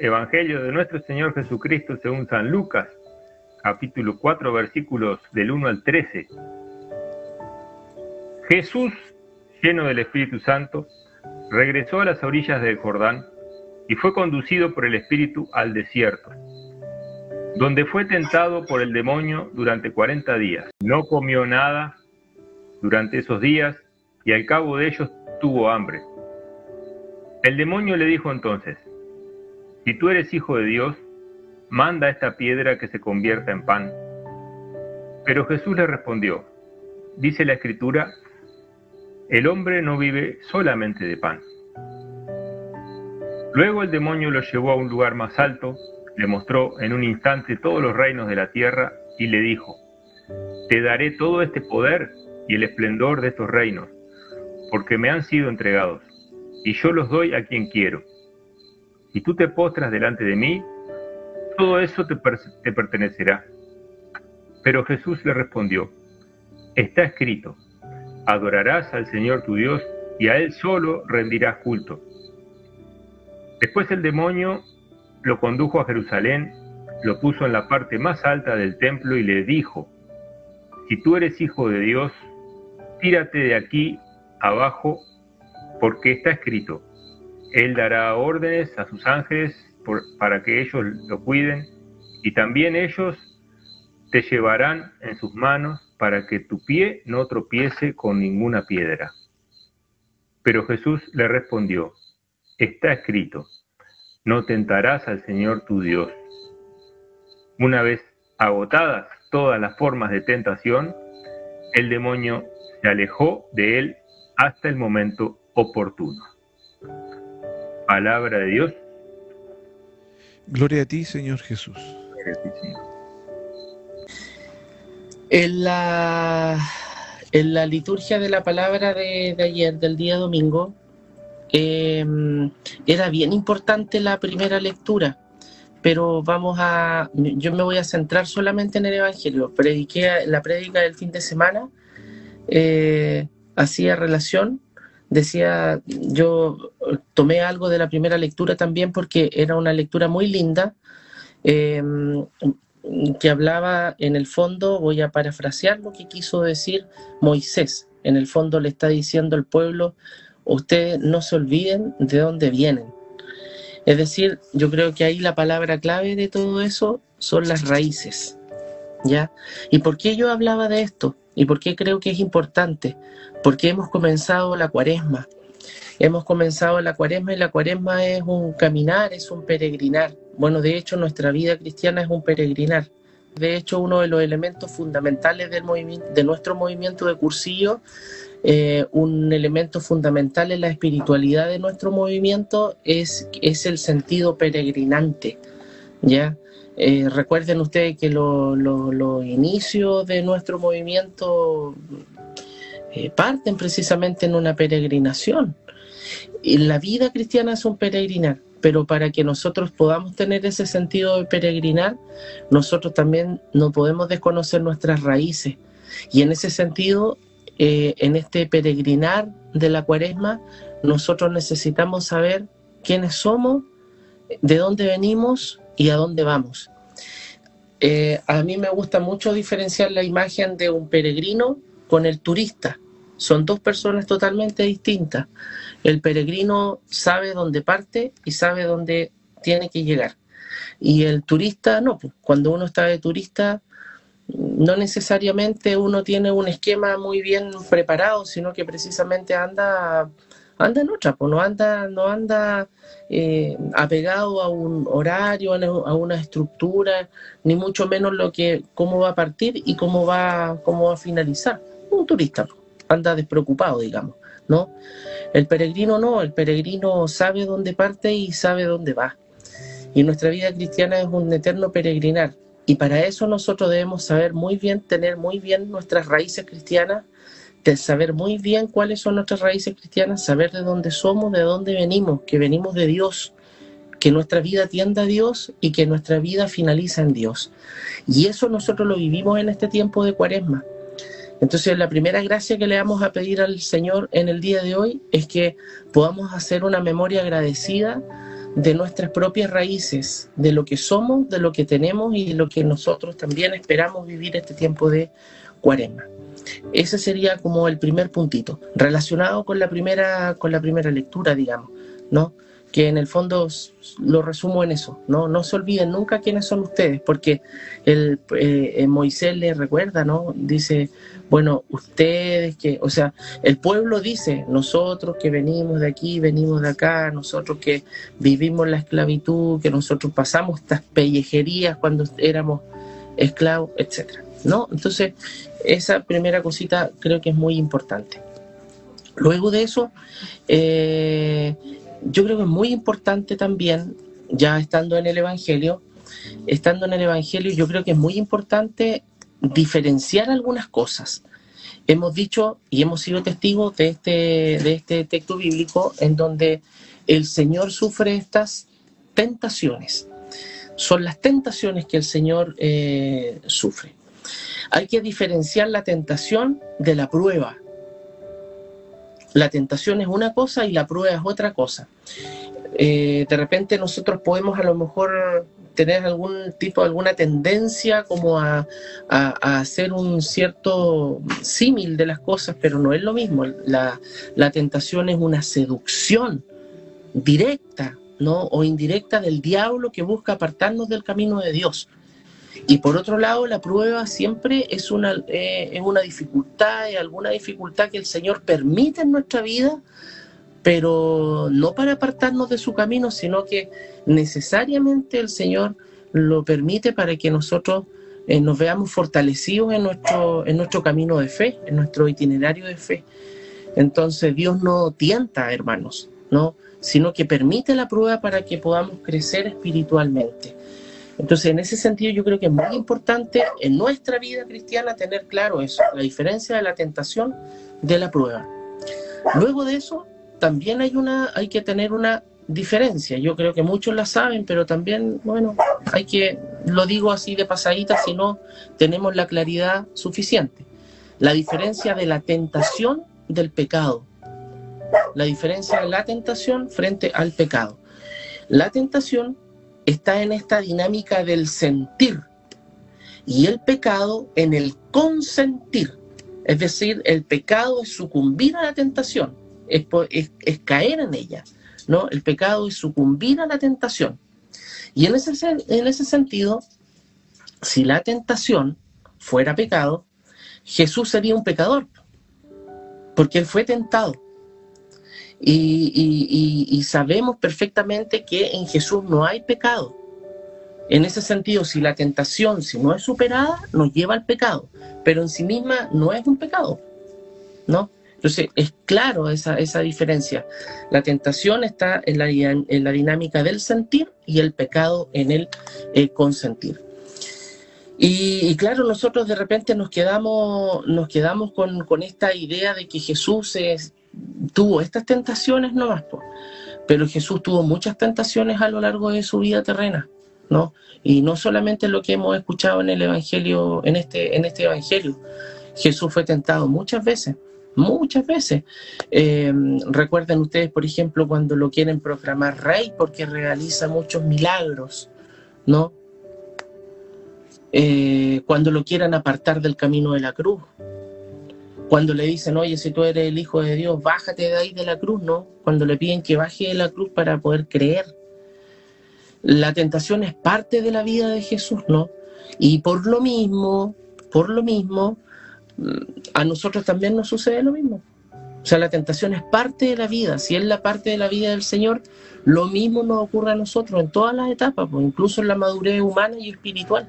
Evangelio de nuestro Señor Jesucristo según San Lucas, capítulo 4, versículos del 1 al 13. Jesús, lleno del Espíritu Santo, regresó a las orillas del Jordán y fue conducido por el Espíritu al desierto, donde fue tentado por el demonio durante 40 días. No comió nada durante esos días y al cabo de ellos tuvo hambre. El demonio le dijo entonces: si tú eres hijo de Dios, manda a esta piedra que se convierta en pan. Pero Jesús le respondió: dice la Escritura, el hombre no vive solamente de pan. Luego el demonio lo llevó a un lugar más alto, le mostró en un instante todos los reinos de la tierra y le dijo: te daré todo este poder y el esplendor de estos reinos, porque me han sido entregados, y yo los doy a quien quiero. Si tú te postras delante de mí, todo eso te pertenecerá. Pero Jesús le respondió: está escrito, adorarás al Señor tu Dios y a Él solo rendirás culto. Después el demonio lo condujo a Jerusalén, lo puso en la parte más alta del templo y le dijo: si tú eres hijo de Dios, tírate de aquí abajo, porque está escrito, Él dará órdenes a sus ángeles para que ellos lo cuiden, y también ellos te llevarán en sus manos para que tu pie no tropiece con ninguna piedra. Pero Jesús le respondió: está escrito, no tentarás al Señor tu Dios. Una vez agotadas todas las formas de tentación, el demonio se alejó de él hasta el momento oportuno. Palabra de Dios. Gloria a ti, Señor Jesús. Gloria a ti, Señor. En la liturgia de la palabra de ayer, del día domingo, era bien importante la primera lectura, pero yo me voy a centrar solamente en el Evangelio. La prédica del fin de semana, hacía relación, yo tomé algo de la primera lectura también porque era una lectura muy linda, que hablaba, en el fondo, voy a parafrasear lo que quiso decir Moisés. En el fondo le está diciendo al pueblo: ustedes no se olviden de dónde vienen. Es decir, yo creo que ahí la palabra clave de todo eso son las raíces, ¿ya? ¿Y por qué yo hablaba de esto? ¿Y por qué creo que es importante? Porque hemos comenzado la Cuaresma. Y la Cuaresma es un caminar, es un peregrinar. Bueno, de hecho, nuestra vida cristiana es un peregrinar. De hecho, uno de los elementos fundamentales de nuestro movimiento de Cursillo, un elemento fundamental en la espiritualidad de nuestro movimiento es el sentido peregrinante, ¿ya? Recuerden ustedes que los inicios de nuestro movimiento parten precisamente en una peregrinación. Y la vida cristiana es un peregrinar, pero para que nosotros podamos tener ese sentido de peregrinar, nosotros también no podemos desconocer nuestras raíces. Y en ese sentido, en este peregrinar de la Cuaresma, nosotros necesitamos saber quiénes somos, de dónde venimos y a dónde vamos. A mí me gusta mucho diferenciar la imagen de un peregrino con el turista. Son dos personas totalmente distintas. El peregrino sabe dónde parte y sabe dónde tiene que llegar. Y el turista no. Cuando uno está de turista, no necesariamente uno tiene un esquema muy bien preparado, sino que precisamente anda en otra, no anda apegado a un horario, a una estructura, ni mucho menos cómo va a partir y cómo va a finalizar. Un turista anda despreocupado, digamos, ¿no? El peregrino no, el peregrino sabe dónde parte y sabe dónde va. Y nuestra vida cristiana es un eterno peregrinar. Y para eso nosotros debemos saber muy bien, tener muy bien nuestras raíces cristianas, de saber muy bien cuáles son nuestras raíces cristianas, saber de dónde somos, de dónde venimos, que venimos de Dios, que nuestra vida tiende a Dios y que nuestra vida finaliza en Dios. Y eso nosotros lo vivimos en este tiempo de Cuaresma. Entonces, la primera gracia que le vamos a pedir al Señor en el día de hoy es que podamos hacer una memoria agradecida de nuestras propias raíces, de lo que somos, de lo que tenemos y de lo que nosotros también esperamos vivir este tiempo de Cuaresma. Ese sería como el primer puntito, relacionado con la primera lectura, digamos, ¿no? Que en el fondo lo resumo en eso, ¿no? No se olviden nunca quiénes son ustedes, porque Moisés les recuerda, ¿no? Dice, bueno, ustedes que, o sea, el pueblo dice, nosotros que venimos de aquí, venimos de acá, nosotros que vivimos la esclavitud, que nosotros pasamos estas pellejerías cuando éramos esclavos, etcétera, ¿no? Entonces, esa primera cosita creo que es muy importante. Luego de eso, yo creo que es muy importante también, ya estando en el Evangelio, yo creo que es muy importante diferenciar algunas cosas. Hemos dicho y hemos sido testigos de este texto bíblico en donde el Señor sufre estas tentaciones. Son las tentaciones que el Señor sufre. Hay que diferenciar la tentación de la prueba. La tentación es una cosa y la prueba es otra cosa. De repente nosotros podemos a lo mejor tener alguna tendencia como a hacer un cierto símil de las cosas, pero no es lo mismo. La tentación es una seducción directa, ¿no? O indirecta del diablo que busca apartarnos del camino de Dios. Y por otro lado, la prueba siempre es una dificultad, alguna dificultad que el Señor permite en nuestra vida, pero no para apartarnos de su camino, sino que necesariamente el Señor lo permite para que nosotros nos veamos fortalecidos en nuestro camino de fe, en nuestro itinerario de fe. Entonces Dios no tienta, hermanos, ¿no? Sino que permite la prueba para que podamos crecer espiritualmente. Entonces, en ese sentido, yo creo que es muy importante en nuestra vida cristiana tener claro eso, la diferencia de la tentación de la prueba. Luego de eso, también hay que tener una diferencia. Yo creo que muchos la saben, pero también, bueno, lo digo así de pasadita, si no tenemos la claridad suficiente. La diferencia de la tentación del pecado. La diferencia de la tentación frente al pecado. La tentación está en esta dinámica del sentir y el pecado en el consentir. Es decir, el pecado es sucumbir a la tentación, es caer en ella, ¿no? El pecado es sucumbir a la tentación. Y en ese sentido, si la tentación fuera pecado, Jesús sería un pecador, porque Él fue tentado. Y sabemos perfectamente que en Jesús no hay pecado. En ese sentido, si la tentación, si no es superada, nos lleva al pecado, pero en sí misma no es un pecado, ¿no? Entonces, es claro esa diferencia. La tentación está en la dinámica del sentir y el pecado en el consentir. Y claro, nosotros de repente nos quedamos con esta idea de que Jesús tuvo estas tentaciones nomás, pero Jesús tuvo muchas tentaciones a lo largo de su vida terrena, ¿no? Y no solamente lo que hemos escuchado en el Evangelio, en este Evangelio. Jesús fue tentado muchas veces. Recuerden ustedes, por ejemplo, cuando lo quieren proclamar rey porque realiza muchos milagros, ¿no? Cuando lo quieran apartar del camino de la cruz. Cuando le dicen, oye, si tú eres el Hijo de Dios, bájate de ahí de la cruz, ¿no? Cuando le piden que baje de la cruz para poder creer. La tentación es parte de la vida de Jesús, ¿no? Y por lo mismo, a nosotros también nos sucede lo mismo. O sea, la tentación es parte de la vida. Si es la parte de la vida del Señor, lo mismo nos ocurre a nosotros en todas las etapas, pues, incluso en la madurez humana y espiritual.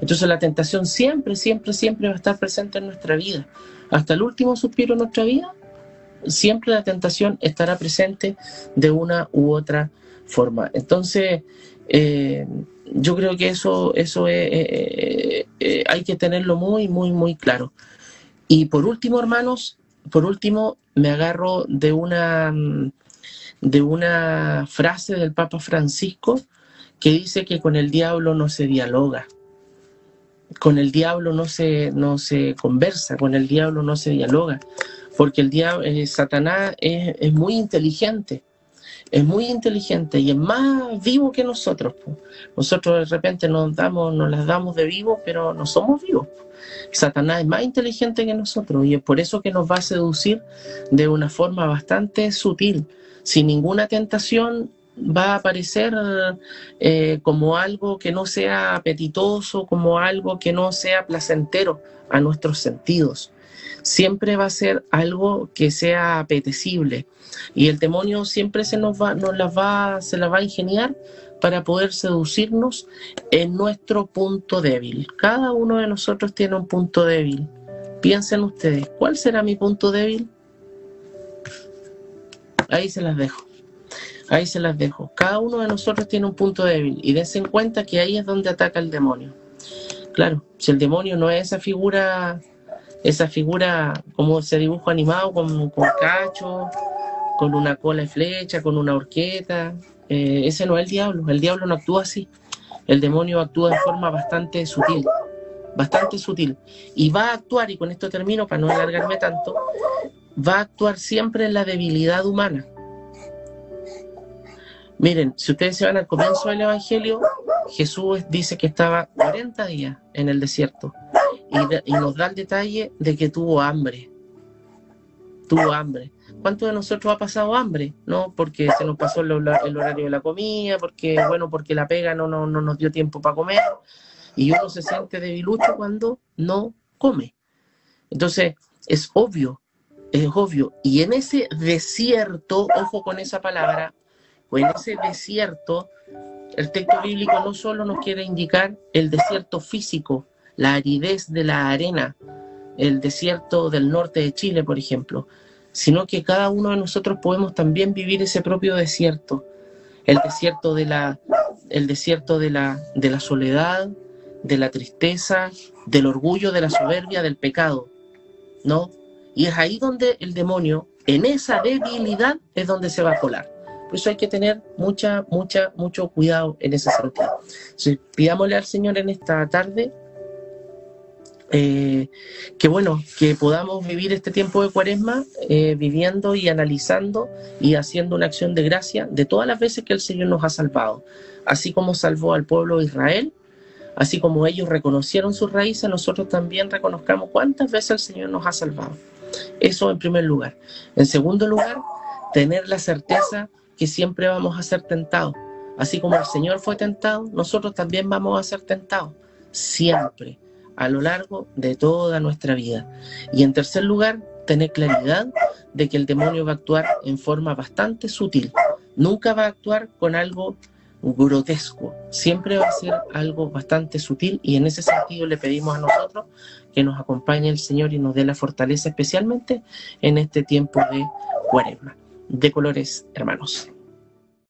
Entonces la tentación siempre va a estar presente en nuestra vida. Hasta el último suspiro de nuestra vida, siempre la tentación estará presente de una u otra forma. Entonces, yo creo que eso hay que tenerlo muy claro. Y por último, hermanos, me agarro de una frase del Papa Francisco que dice que con el diablo no se dialoga. Con el diablo no se conversa, con el diablo no se dialoga, porque Satanás es muy inteligente, es muy inteligente y es más vivo que nosotros, po. Nosotros de repente nos las damos de vivos, pero no somos vivos, po. Satanás es más inteligente que nosotros y es por eso que nos va a seducir de una forma bastante sutil. Sin ninguna tentación va a aparecer como algo que no sea apetitoso, como algo que no sea placentero a nuestros sentidos. Siempre va a ser algo que sea apetecible y el demonio siempre se la va a ingeniar para poder seducirnos en nuestro punto débil. Cada uno de nosotros tiene un punto débil. Piensen ustedes, ¿cuál será mi punto débil? Ahí se las dejo. Ahí se las dejo. Cada uno de nosotros tiene un punto débil y dense en cuenta que ahí es donde ataca el demonio. Claro, si el demonio no es esa figura como ese dibujo animado con cacho, con una cola de flecha, con una horqueta, ese no es el diablo no actúa así. El demonio actúa de forma bastante sutil, y va a actuar, y con esto termino para no alargarme tanto, va a actuar siempre en la debilidad humana. Miren, si ustedes se van al comienzo del Evangelio, Jesús dice que estaba 40 días en el desierto y nos da el detalle de que tuvo hambre. ¿Cuántos de nosotros ha pasado hambre? ¿No? Porque se nos pasó el horario de la comida, porque la pega no nos dio tiempo para comer, y uno se siente debilucho cuando no come. Entonces, es obvio, y en ese desierto, ojo con esa palabra, o en ese desierto, el texto bíblico no solo nos quiere indicar el desierto físico, la aridez de la arena, el desierto del norte de Chile, por ejemplo, sino que cada uno de nosotros podemos también vivir ese propio desierto, el desierto de la soledad, de la tristeza, del orgullo, de la soberbia, del pecado, ¿no? Y es ahí donde el demonio, en esa debilidad, es donde se va a colar. Por eso hay que tener mucho cuidado en ese sentido. Entonces, pidámosle al Señor en esta tarde que podamos vivir este tiempo de Cuaresma viviendo y analizando y haciendo una acción de gracia de todas las veces que el Señor nos ha salvado. Así como salvó al pueblo de Israel, así como ellos reconocieron sus raíces, nosotros también reconozcamos cuántas veces el Señor nos ha salvado. Eso en primer lugar. En segundo lugar, tener la certeza que siempre vamos a ser tentados. Así como el Señor fue tentado, nosotros también vamos a ser tentados. Siempre, a lo largo de toda nuestra vida. Y en tercer lugar, tener claridad de que el demonio va a actuar en forma bastante sutil. Nunca va a actuar con algo grotesco. Siempre va a ser algo bastante sutil, y en ese sentido le pedimos a nosotros que nos acompañe el Señor y nos dé la fortaleza, especialmente en este tiempo de Cuaresma. De colores, hermanos.